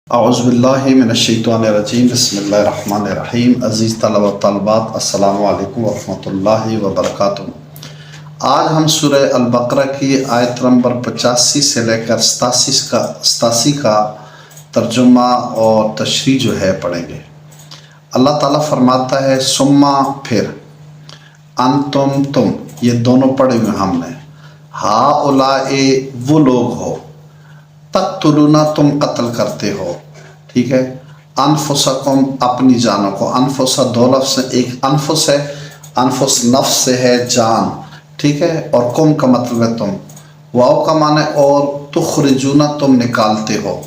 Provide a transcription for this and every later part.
اعوذ باللہ من الشیطان الرجیم بسم اللہ الرحمن الرحیم۔ عزیز طلبہ و طالبات، السلام علیکم ورحمۃ اللہ وبرکاتہ۔ آج ہم سورہ البقرہ کی آیت نمبر 85 سے لے کر 87 کا ترجمہ اور تشریح جو ہے پڑھیں گے۔ اللہ تعالیٰ فرماتا ہے ثم پھر، انتم تم، یہ دونوں پڑھے ہوئے ہم نے، ہؤلاء وہ لوگ ہو، تقتلون تم قتل کرتے ہو، ٹھیک ہے، انفسکم اپنی جانوں کو، انفس دو لفظ، ایک انفس ہے، انفس نفس سے ہے جان، ٹھیک ہے، اور کم کا مطلب ہے تم، واو کا معنی اور، تخرجون تم نکالتے ہو،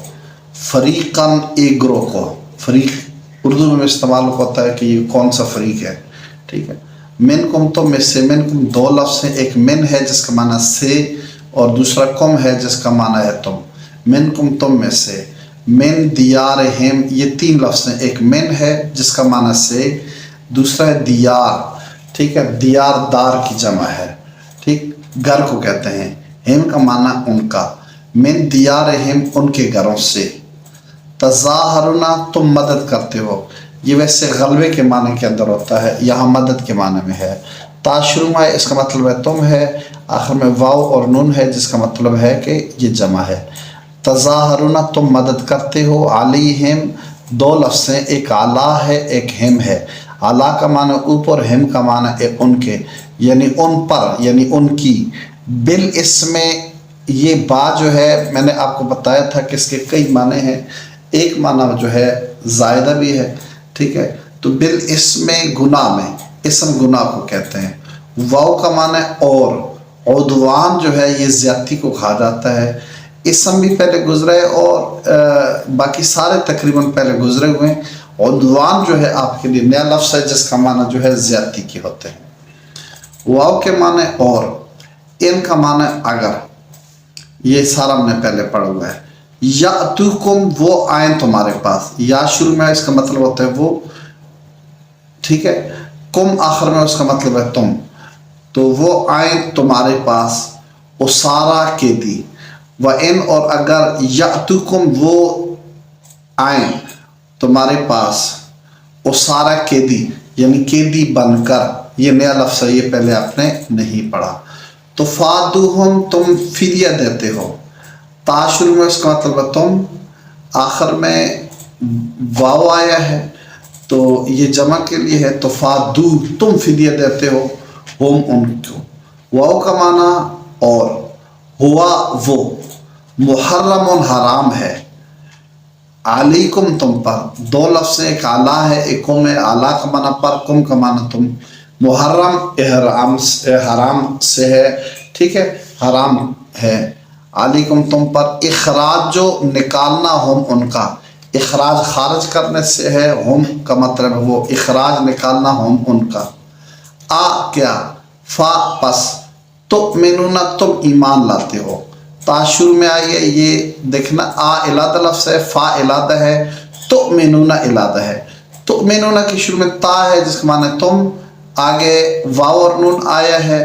فریقاً ایک گروہ کو، فریق اردو میں استعمال ہوتا ہے کہ یہ کون سا فریق ہے، ٹھیک ہے، منکم تم میں سے، منکم دو لفظ ہیں، ایک من ہے جس کا معنی سے اور دوسرا کم ہے جس کا معنی ہے تم، منکم تم میں سے، من دیارہم یہ تین لفظ ہیں، ایک من ہے جس کا معنی سے، دوسرا ہے دیار، ٹھیک ہے، دیار دار کی جمع ہے، ٹھیک، گھر کو کہتے ہیں، ہم کا معنی ان کا، من دیارہم ان کے گھروں سے، تظاہرون تم مدد کرتے ہو، یہ ویسے غلبے کے معنی کے اندر ہوتا ہے، یہاں مدد کے معنی میں ہے، تاشرون اس کا مطلب ہے تم ہے، آخر میں واو اور نون ہے جس کا مطلب ہے کہ یہ جمع ہے، تظاہرون تم مدد کرتے ہو، علیہم دو لفظ ہیں، ایک اعلیٰ ہے ایک ہم ہے، اعلیٰ کا معنی اوپر، ہم کا معنی ہے ان کے، یعنی ان پر، یعنی ان کی، بالاسم یہ با جو ہے میں نے آپ کو بتایا تھا کہ اس کے کئی معنی ہیں، ایک معنی جو ہے زائدہ بھی ہے، ٹھیک ہے، تو بالاسم گناہ میں، اسم گناہ کو کہتے ہیں، واو کا معنی اور، عدوان جو ہے یہ زیادتی کو کہا جاتا ہے، اسم بھی پہلے گزرا ہے اور باقی سارے تقریباً پہلے گزرے ہوئے ہیں، عدوان جو ہے آپ کے لیے نیا لفظ ہے جس کا معنی جو ہے زیادتی کے ہوتے ہیں، واو کے معنی اور، ان کا معنی اگر، یہ سارا ہم نے پہلے پڑھا ہوا ہے، یاتوکم وہ آئیں تمہارے پاس، یا شروع میں اس کا مطلب ہوتا ہے وہ، ٹھیک ہے، کم آخر میں اس کا مطلب ہے تم، تو وہ آئیں تمہارے پاس، اسارا کے دی، وَإِنْ اور اگر، یاتوکم وہ آئیں تمہارے پاس، اسارا قیدی یعنی قیدی بن کر، یہ نیا لفظ ہے، یہ پہلے آپ نے نہیں پڑھا، تو فادوہم تم فدیہ دیتے ہو، تاشر میں اس کا مطلب ہے تم، آخر میں واو آیا ہے تو یہ جمع کے لیے ہے، تو فادو تم فدیہ دیتے ہو، ہم ان کو، واو کا معنی اور، ہوا وہ، محرم حرام ہے، علیکم تم پر، دو لفظ ایک اعلیٰ ہے ایک کم ہے، اعلیٰ کا معنی پر، کم کا معنی تم، محرم حرام سے ہے، ٹھیک ہے، حرام ہے، علیکم تم پر، اخراج جو نکالنا ہم ان کا، اخراج خارج کرنے سے ہے، ہم کا مطلب ہے وہ، اخراج نکالنا ہم ان کا، کیا، فا پس، تؤمنون تم ایمان لاتے ہو، تاشر میں آئیے، یہ دیکھنا علادہ لفظ ہے، فا علادہ ہے، تؤمنون علادہ ہے، تؤمنون کی شروع میں تا ہے جس کا معنی تم، آگے واو اور نون آیا ہے،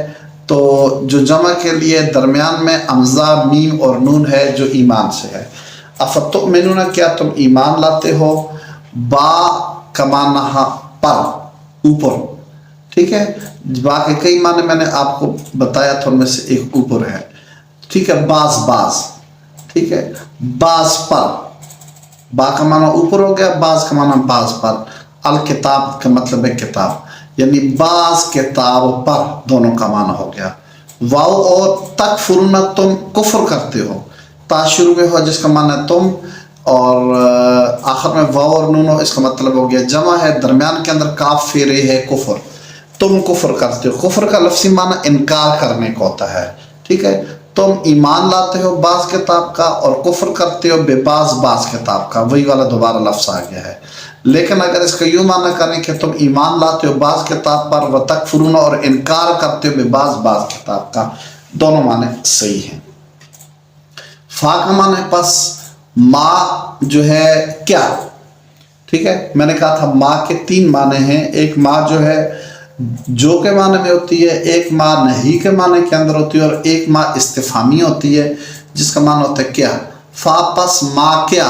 تو جو جمع کے لیے درمیان میں امزہ میم اور نون ہے جو ایمان سے ہے، افتؤمنون کیا تم ایمان لاتے ہو، با کا معنی پر، اوپر، ٹھیک ہے، باقی کئی معنی میں نے آپ کو بتایا تھا ان میں سے ایک اوپر ہے، ٹھیک ہے، باز، ٹھیک ہے، باز پر، با کا معنی اوپر ہو گیا، باز کا معنی باز پر، الکتاب کا مطلب ہے کتاب، یعنی باز کتاب پر، دونوں کا معنی ہو گیا، واو اور تکفرون تم کفر کرتے ہو، تا شروع میں ہو جس کا معنی ہے تم، اور آخر میں واو اور نون ہو، اس کا مطلب ہو گیا جمع ہے، درمیان کے اندر کاف پھیرے ہے کفر، تم کفر کرتے ہو، کفر کا لفظی معنی انکار کرنے کو ہوتا ہے، ٹھیک ہے، تم ایمان لاتے ہو بعض کتاب کا اور کفر کرتے ہو بے بعض کتاب کا، وہی والا دوبارہ لفظ آ گیا ہے، لیکن اگر اس کا یوں معنی کریں کہ تم ایمان لاتے ہو بعض کتاب پر، وتکفرون اور انکار کرتے ہو بے بعض کتاب کا، دونوں معنی صحیح ہیں، فا کا معنی پس، ما جو ہے کیا، ٹھیک ہے، میں نے کہا تھا ما کے تین معنی ہیں، ایک ما جو ہے جو کے معنی میں ہوتی ہے، ایک ما نہیں کے معنی کے اندر ہوتی ہے، اور ایک ما استفہامی ہوتی ہے جس کا معنی ہوتا ہے کیا، فا پس ما کیا،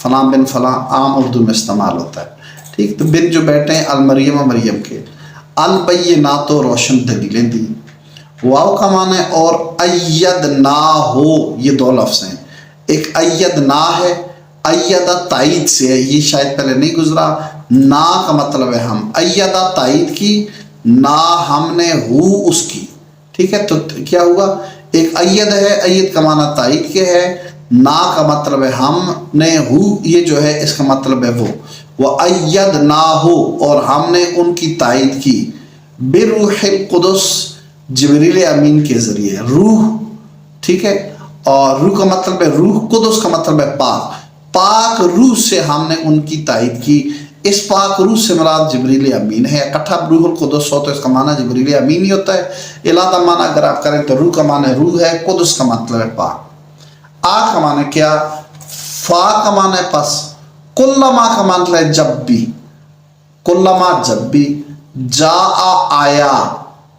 فلاں بن فلاں عام اردو میں استعمال ہوتا ہے، ٹھیک. تو بن جو بیٹے ہیں المریم مریم کے، البینات و روشن دلیلیں دی. واو کا معنی ہے اور ایدنا ہو، یہ دو لفظ ہیں. ایک ایدنا ہے، ایدہ تائید سے ہے، یہ شاید پہلے نہیں گزرا. نا کا مطلب ہے ہم، ایدہ تائید کی، نا ہم نے ہو اس کی، ٹھیک ہے. تو کیا ہوا، ایک اید ہے، اید کا معنی تائید کے ہے، نا کا مطلب ہے ہم نے، ہو یہ جو ہے اس کا مطلب ہے وہ ایدنا ہو اور ہم نے ان کی تائید کی، بروح القدس جبریل امین کے ذریعے. روح، ٹھیک ہے. اور روح کا مطلب ہے روح، قدس کا مطلب ہے پاک، پاک روح سے ہم نے ان کی تائید کی. اس پاک روح سے مراد جبریل امین ہے. اکٹھا روح القدس ہو تو اس کا معنی جبریل امین ہی ہوتا ہے. علادہ معنی اگر آپ کریں تو روح کا معنی روح ہے، قدس کا مطلب ہے پاک. آ کا معنی کیا، فا کا معنی ہے پس، کلما کا معنی ہے جب بھی، کلما جب بھی، جا آیا،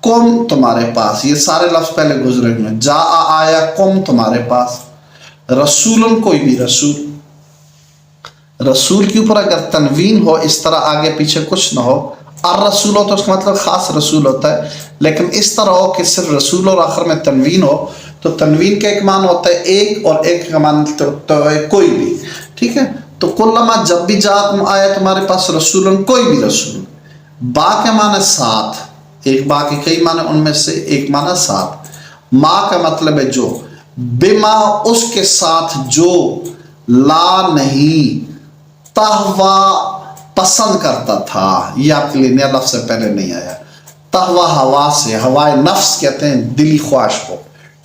کم تمہارے پاس، یہ سارے لفظ پہلے گزرے ہوئے ہیں. جا آیا کم تمہارے پاس. رسول کوئی بھی رسول، رسول کے اوپر اگر تنوین ہو، اس طرح آگے پیچھے کچھ نہ ہو، الرسول ہو تو اس کا مطلب خاص رسول ہوتا ہے. لیکن اس طرح ہو کہ صرف رسول اور آخر میں تنوین ہو، تو تنوین کا ایک معنی ہوتا ہے ایک، اور ایک کا معنی تو ہے کوئی بھی، ٹھیک ہے. تو کلما جب بھی جا آیا تمہارے پاس رسول، کوئی بھی رسول. با کا معنی ساتھ، ایک با کے کئی معنی، ان میں سے ایک معنی ساتھ. ما کا مطلب ہے جو، بما اس کے ساتھ جو، لا نہیں، تہوا پسند کرتا تھا. یہ آپ کے لیے نیا لفظ سے پہلے نہیں آیا. تہوا ہوا سے، ہوائے نفس کہتے ہیں دلی خواہش کو،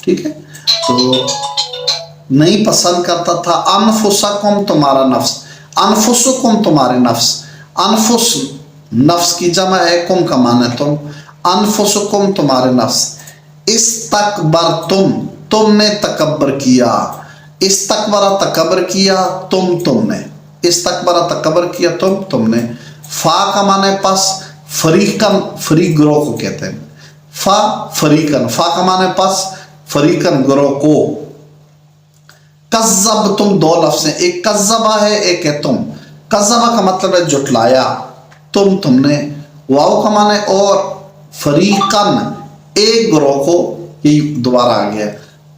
ٹھیک ہے. تو نہیں پسند کرتا تھا. انفسکم تمہارا نفس، انفسکم تمہارے نفس، انفس نفس کی جمع ہے، کم کا معنی تم، انفسکم تمہارے نفس. استکبرتم تم نے تکبر کیا، استکبر تکبر کیا، تم نے، استکبر تکبر کیا تم نے. فا کا معنی پس، فریقن فریق گروہ کو کہتے ہیں. فا فریقن، فا کا معنی پس، فریقن گروہ کو. کذب تم دو لفظ ہیں، ایک کذبہ ہے ایک ہے تم. کذبہ کا مطلب ہے جھٹلایا، تم نے. واو کا معنی اور، فریقن ایک گروہ کو، یہ دوبارہ آ گیا.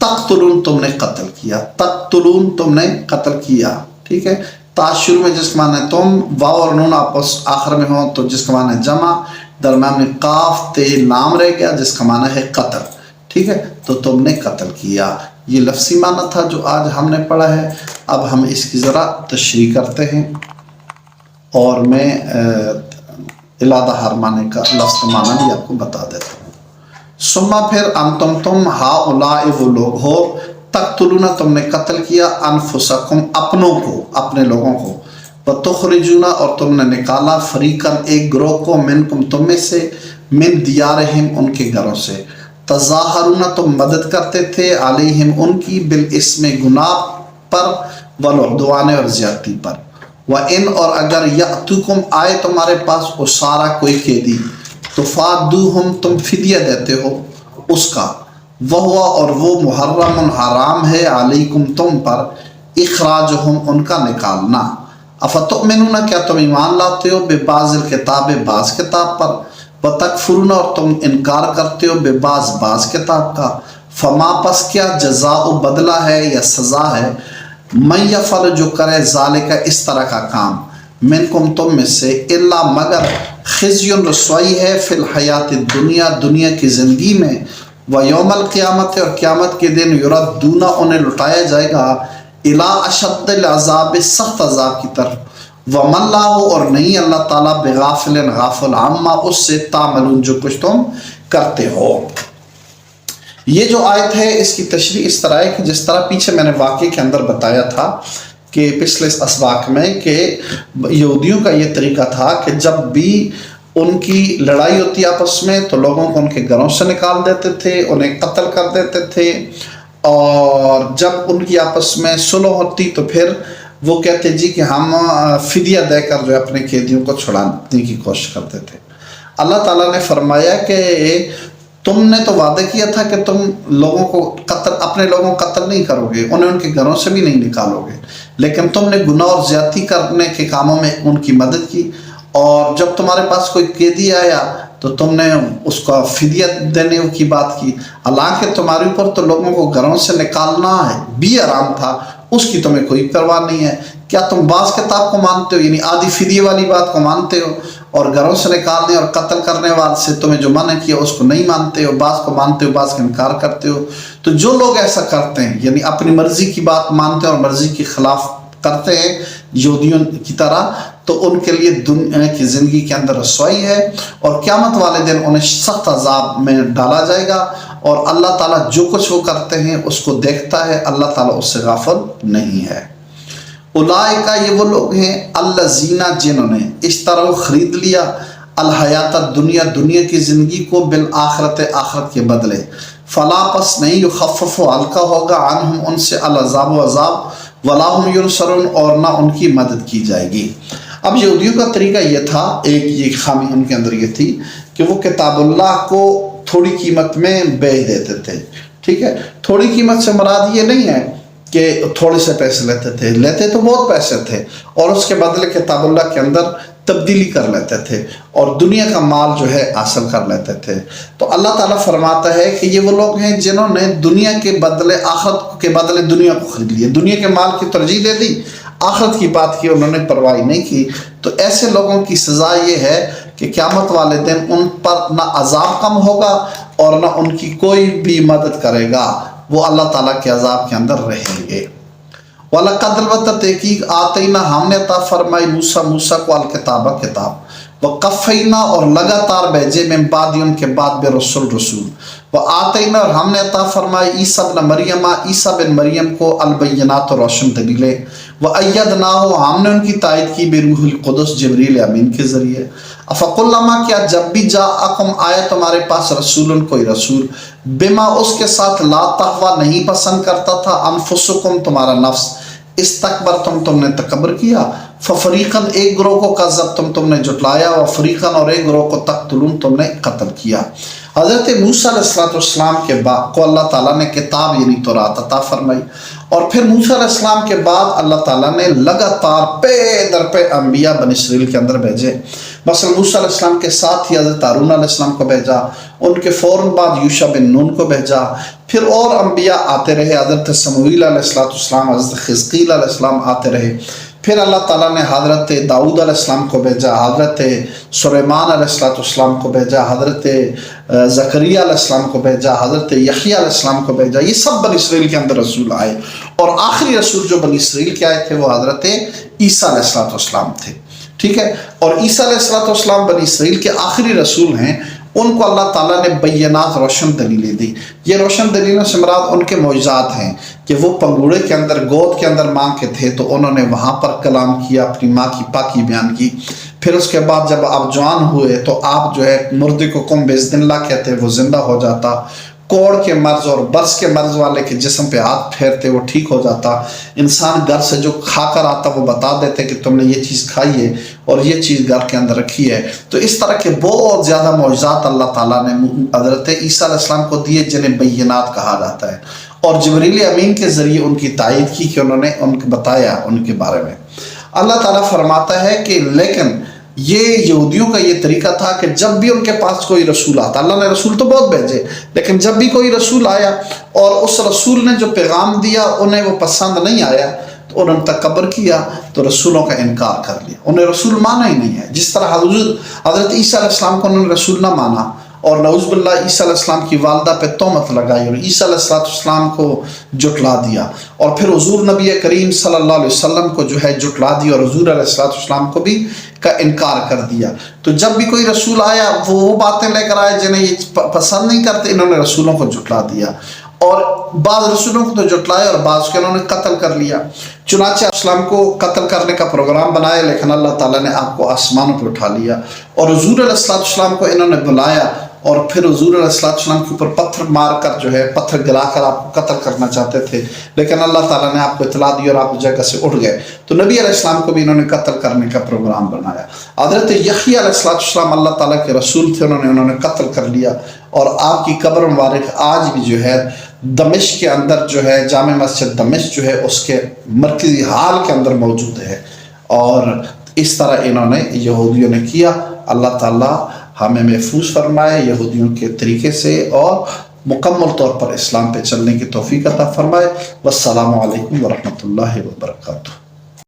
تقتلون تم نے قتل کیا، تقتلون تم نے قتل کیا، ٹھیک ہے. تا شروع میں جس کا معنی ہے تم، واو اور نون آپس آخر میں ہوں تو جس کا معنی ہے جمع، درمیان میں قاف تے لام رہ گیا جس کا معنی ہے قتل، ٹھیک ہے. تو تم نے قتل کیا، یہ لفظی معنی تھا جو آج ہم نے پڑھا ہے. اب ہم اس کی ذرا تشریح کرتے ہیں اور میں علادہ ہر معنی کا لفظ کا معنی بھی آپ کو بتا دیتا ہوں. ثم پھر انتم تم، ہؤلاء وہ لوگ ہو، تقتلون تم نے قتل کیا، انفسکم اپنوں کو، اپنے لوگوں کو، وتخرجون اور تم نے نکالا، فریقاً ایک گروہ کو، منکم تم میں سے، من دیارہم ان کے گھروں سے، تظاہرون تم مدد کرتے تھے، علیہم ان کی، بالاسم گناہ پر، والعدوان اور زیادتی پر. وَإِنْ اور اگر یأتوکم آئے تمہارے پاس اسارا کوئی قیدی، تو فادوہم تم فدیہ دیتے ہو اس کا، وہوا اور وہ محرم حرام ہے، علیکم تم پر، اخراجہم ان کا نکالنا. افتؤمنون کیا تم ایمان لاتے ہو، ببعض الکتاب بعض کتاب پر، وتکفرون اور تم انکار کرتے ہو، بعض کتاب کا. فما پس کیا، جزاء بدلہ ہے یا سزا ہے، من یفعل جو کرے، ذالک اس طرح کا کام، منکم تم میں سے، الا مگر، خزی رسوائی ہے، فی الحیات الدنیا دنیا کی زندگی میں، ویوم القیامت اور قیامت کے دن، یردون انہیں لٹایا جائے گا، الی اشد العذاب سخت عذاب کی طرف. وَمَا اللَّهُ اور نہیں اللہ تعالیٰ، بغافل غافل، عما اس سے، تعملون جو کچھ تم کرتے ہو. یہ جو آیت ہے اس کی تشریح اس طرح ہے کہ جس طرح پیچھے میں نے واقعے کے اندر بتایا تھا کہ پچھلے اسباق میں، کہ یہودیوں کا یہ طریقہ تھا کہ جب بھی ان کی لڑائی ہوتی آپس میں تو لوگوں کو ان کے گھروں سے نکال دیتے تھے، انہیں قتل کر دیتے تھے، اور جب ان کی آپس میں صلح ہوتی تو پھر وہ کہتے جی کہ ہم فدیہ دے کر جو اپنے قیدیوں کو چھڑانے کی کوشش کرتے تھے. اللہ تعالیٰ نے فرمایا کہ تم نے تو وعدہ کیا تھا کہ تم لوگوں کو قتل، اپنے لوگوں کو قتل نہیں کرو گے، انہیں ان کے گھروں سے بھی نہیں نکالو گے، لیکن تم نے گناہ اور زیادتی کرنے کے کاموں میں ان کی مدد کی، اور جب تمہارے پاس کوئی قیدی آیا تو تم نے اس کا فدیہ دینے کی بات کی، حالانکہ تمہارے اوپر تو لوگوں کو گھروں سے نکالنا بھی حرام تھا، اس کی تمہیں کوئی پرواہ نہیں ہے۔ کیا تم بعض کتاب کو مانتے ہو، یعنی آدھی فدیے والی بات کو مانتے ہو، اور گھروں سے نکالنے اور قتل کرنے والے سے تمہیں جو منع کیا اس کو نہیں مانتے ہو؟ بعض کو مانتے ہو، بعض کا انکار کرتے ہو۔ تو جو لوگ ایسا کرتے ہیں، یعنی اپنی مرضی کی بات مانتے ہیں اور مرضی کے خلاف کرتے ہیں یہودیوں کی طرح، تو ان کے لیے دنیا کی زندگی کے اندر رسوائی ہے، اور قیامت والے دن انہیں سخت عذاب میں ڈالا جائے گا، اور اللہ تعالیٰ جو کچھ وہ کرتے ہیں اس کو دیکھتا ہے، اللہ تعالیٰ اس سے غافل نہیں ہے۔ اولئک یہ وہ لوگ ہیں الذین جنہوں نے اشتروا خرید لیا الحیات الدنیا دنیا کی زندگی کو بالآخرت آخرت کے بدلے، فلا پس نہیں یخفف ہلکا ہوگا عنہم ان سے العذاب و عذاب ولا هم ینصرون اور نہ ان کی مدد کی جائے گی۔ اب یہودیوں کا طریقہ یہ تھا، ایک یہ خامی ان کے اندر یہ تھی کہ وہ کتاب اللہ کو تھوڑی قیمت میں بیچ دیتے تھے۔ ٹھیک ہے، تھوڑی قیمت سے مراد یہ نہیں ہے کہ تھوڑے سے پیسے لیتے تو بہت پیسے تھے، اور اس کے بدلے کتاب اللہ کے اندر تبدیلی کر لیتے تھے اور دنیا کا مال جو ہے حاصل کر لیتے تھے۔ تو اللہ تعالیٰ فرماتا ہے کہ یہ وہ لوگ ہیں جنہوں نے دنیا کے بدلے آخرت کے بدلے دنیا کو خرید لیا، دنیا کے مال کی ترجیح دے دی، آخرت کی بات کی انہوں نے پرواہ نہیں کی۔ تو ایسے لوگوں کی سزا یہ ہے کہ قیامت والے دن ان پر نہ عذاب کم ہوگا اور نہ ان کی کوئی بھی مدد کرے گا، وہ اللہ تعالیٰ کے عذاب کے اندر رہیں گے۔ وَلَقَدْ البتہ تحقیق آتینا ہم نے عطا فرمائی موسیٰ کو الکتابہ کتاب، وقفینا اور لگاتار بھیجے من بعد ان کے بعد بے رسول وآتینا اور ہم نے عطا فرمائی عیسیٰ بن مریم عیسیٰ بن مریم کو البینات اور روشن دلیلیں، وَأَيَّدْنَاهُ ہم نے ان کی تائید کی بروح القدس جبریل امین کے ذریعے۔ افَقُلَّمَا کیا جب بھی جاءکم آیا تمہارے پاس رسول کوئی رسول، بما اس کے ساتھ لا تہوا نہیں پسند کرتا تھا انفسکم تمہارا نفس، استکبرتم تم نے تکبر کیا، ففریقاً ایک گروہ کو کذبتم تم نے جھٹلایا، وفریقاً اور ایک گروہ کو تقتلون تم نے قتل کیا۔ حضرت موسیٰ علیہ السلام کے بعد کو اللہ تعالیٰ نے کتاب یعنی تورات عطا فرمائی، اور پھر موسیٰ علیہ السلام کے بعد اللہ تعالیٰ نے لگاتار پے در پہ انبیاء بنی اسرائیل کے اندر بھیجے۔ مثلا موسیٰ علیہ السلام کے ساتھ ہی حضرت ہارون علیہ السلام کو بھیجا، ان کے فوراً بعد یوشع بن نون کو بھیجا، پھر اور انبیاء آتے رہے، حضرت سمویل علیہ السلام، حضرت خزقیل علیہ السلام آتے رہے، پھر اللہ تعالیٰ نے حضرت داؤد علیہ السلام کو بھیجا، حضرت سلیمان علیہ السلام کو بھیجا، حضرت زکریا علیہ السلام کو بھیجا، حضرت یحییٰ علیہ السلام کو بھیجا۔ یہ سب بنی اسرائیل کے اندر رسول آئے، اور آخری رسول جو بنی اسرائیل کے آئے تھے وہ حضرت عیسیٰ علیہ السلام تھے۔ ٹھیک ہے، اور عیسیٰ علیہ السلام بنی اسرائیل کے آخری رسول ہیں، ان کو اللہ تعالیٰ نے بینات روشن دلیلیں دی۔ یہ روشن دلیلوں سے مراد ان کے معجزات ہیں کہ وہ پنگوڑے کے اندر گود کے اندر ماں کے تھے تو انہوں نے وہاں پر کلام کیا، اپنی ماں کی پاکی بیان کی، پھر اس کے بعد جب آپ جوان ہوئے تو آپ جو ہے مردے کو قم بإذن اللہ کہتے وہ زندہ ہو جاتا، کوڑ کے مرض اور برس کے مرض والے کے جسم پہ ہاتھ پھیرتے وہ ٹھیک ہو جاتا، انسان گھر سے جو کھا کر آتا وہ بتا دیتے کہ تم نے یہ چیز کھائی ہے اور یہ چیز گھر کے اندر رکھی ہے۔ تو اس طرح کے بہت زیادہ معجزات اللہ تعالیٰ نے حضرت عیسیٰ علیہ السلام کو دیے جنہیں بینات کہا جاتا ہے، اور جبریل امین کے ذریعے ان کی تائید کی کہ انہوں نے ان کو بتایا ان کے بارے میں۔ اللہ تعالیٰ فرماتا ہے کہ لیکن یہ یہودیوں کا یہ طریقہ تھا کہ جب بھی ان کے پاس کوئی رسول آتا، اللہ نے رسول تو بہت بھیجے، لیکن جب بھی کوئی رسول آیا اور اس رسول نے جو پیغام دیا انہیں وہ پسند نہیں آیا تو انہوں نے تکبر کیا، تو رسولوں کا انکار کر لیا، انہیں رسول مانا ہی نہیں ہے۔ جس طرح حضرت عیسیٰ علیہ السلام کو انہوں نے رسول نہ مانا، اور نعوذ باللہ عیسیٰ علیہ السلام کی والدہ پہ تہمت لگائی اور عیسیٰ علیہ السلام کو جھٹلا دیا، اور پھر حضور نبی کریم صلی اللہ علیہ وسلم کو جو ہے جھٹلا دیا، اور حضور علیہ السلام کو بھی کا انکار کر دیا۔ تو جب بھی کوئی رسول آیا وہ باتیں لے کر آئے جنہیں یہ پسند نہیں کرتے، انہوں نے رسولوں کو جھٹلا دیا، اور بعض رسولوں کو تو جھٹلایا اور بعض کو انہوں نے قتل کر لیا۔ چنانچہ اسلام کو قتل کرنے کا پروگرام بنایا، لیکن اللہ تعالیٰ نے آپ کو آسمانوں پہ اٹھا لیا، اور حضور علیہ السلام کو انہوں نے بلایا، اور پھر حضور علیہ السلام کے اوپر پتھر مار کر جو ہے پتھر گرا کر آپ کو قتل کرنا چاہتے تھے، لیکن اللہ تعالیٰ نے آپ کو اطلاع دی اور آپ اس جگہ سے اٹھ گئے۔ تو نبی علیہ السلام کو بھی انہوں نے قتل کرنے کا پروگرام بنایا۔ حضرت یحییٰ علیہ السلام اللہ تعالیٰ کے رسول تھے، انہوں نے قتل کر لیا، اور آپ کی قبر مبارک آج بھی جو ہے دمشق کے اندر جو ہے جامع مسجد دمشق جو ہے اس کے مرکزی ہال کے اندر موجود ہے. اور اس طرح انہوں نے یہودیوں نے کیا. اللہ تعالیٰ ہمیں محفوظ فرمائے یہودیوں کے طریقے سے اور مکمل طور پر اسلام پہ چلنے کی توفیق عطا فرمائے. والسلام علیکم ورحمۃ اللہ وبرکاتہ.